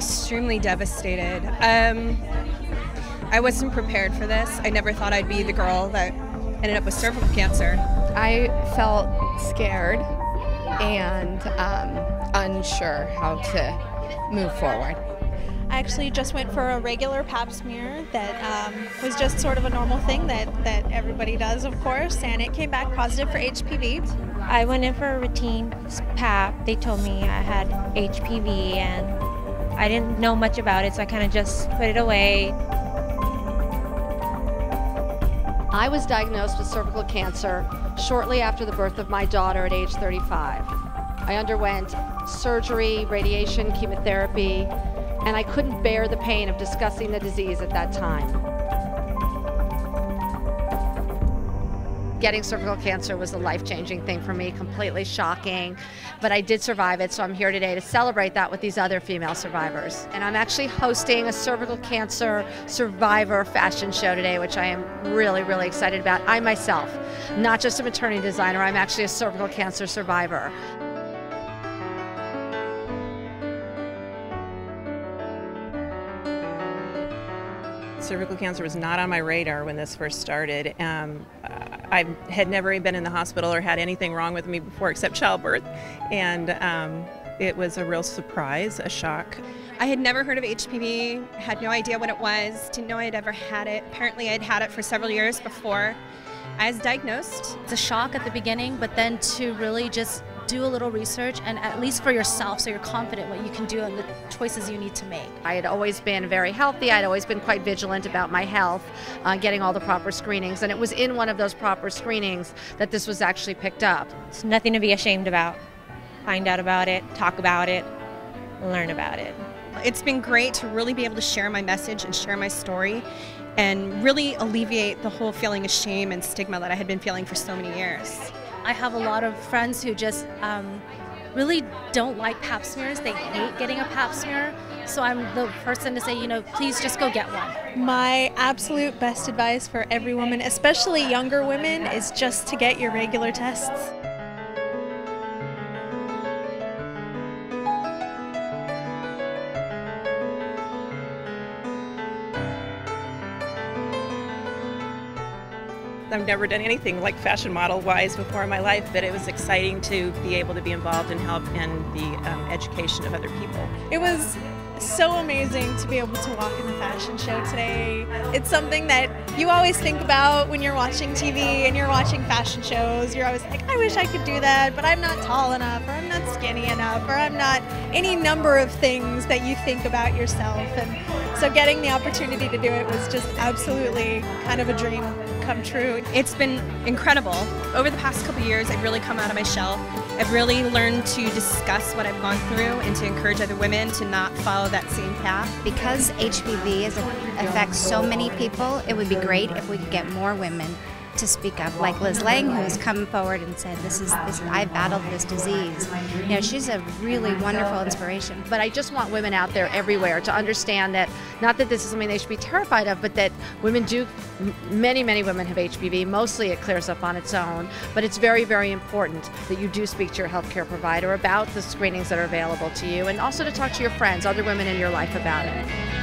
extremely devastated. I wasn't prepared for this. I never thought I'd be the girl that ended up with cervical cancer. I felt scared and unsure how to move forward. I actually just went for a regular pap smear that was just sort of a normal thing that everybody does, of course, and it came back positive for HPV. I went in for a routine pap. They told me I had HPV and I didn't know much about it, so I kind of just put it away. I was diagnosed with cervical cancer shortly after the birth of my daughter at age 35. I underwent surgery, radiation, chemotherapy, and I couldn't bear the pain of discussing the disease at that time. Getting cervical cancer was a life-changing thing for me, completely shocking, but I did survive it, so I'm here today to celebrate that with these other female survivors. And I'm actually hosting a cervical cancer survivor fashion show today, which I am really, really excited about. I myself, not just a maternity designer, I'm actually a cervical cancer survivor. Cervical cancer was not on my radar when this first started. I had never been in the hospital or had anything wrong with me before except childbirth, and it was a real surprise, a shock. I had never heard of HPV, had no idea what it was, didn't know I'd ever had it. Apparently I'd had it for several years before I was diagnosed. It's a shock at the beginning, but then to really just do a little research, and at least for yourself, so you're confident what you can do and the choices you need to make. I had always been very healthy. I'd always been quite vigilant about my health, getting all the proper screenings, and it was in one of those proper screenings that this was actually picked up. It's nothing to be ashamed about. Find out about it, talk about it, learn about it. It's been great to really be able to share my message and share my story and really alleviate the whole feeling of shame and stigma that I had been feeling for so many years. I have a lot of friends who just really don't like pap smears. They hate getting a pap smear. So I'm the person to say, please just go get one. My absolute best advice for every woman, especially younger women, is just to get your regular tests. I've never done anything like fashion model-wise before in my life, but it was exciting to be able to be involved and help in the education of other people. It was so amazing to be able to walk in the fashion show today. It's something that you always think about when you're watching TV and you're watching fashion shows. You're always like, I wish I could do that, but I'm not tall enough, or I'm not skinny enough, or I'm not any number of things that you think about yourself. And so getting the opportunity to do it was just absolutely kind of a dream come true. It's been incredible. Over the past couple of years, I've really come out of my shell. I've really learned to discuss what I've gone through and to encourage other women to not follow that same path. Because HPV affects so many people, it would be great if we could get more women to speak up, like Liz Lang, who's come forward and said, I battled this disease. She's a really wonderful inspiration. But I just want women out there everywhere to understand that, not that this is something they should be terrified of, but that women do, many women have HPV. Mostly it clears up on its own, but it's very, very important that you do speak to your healthcare provider about the screenings that are available to you, and also to talk to your friends, other women in your life about it.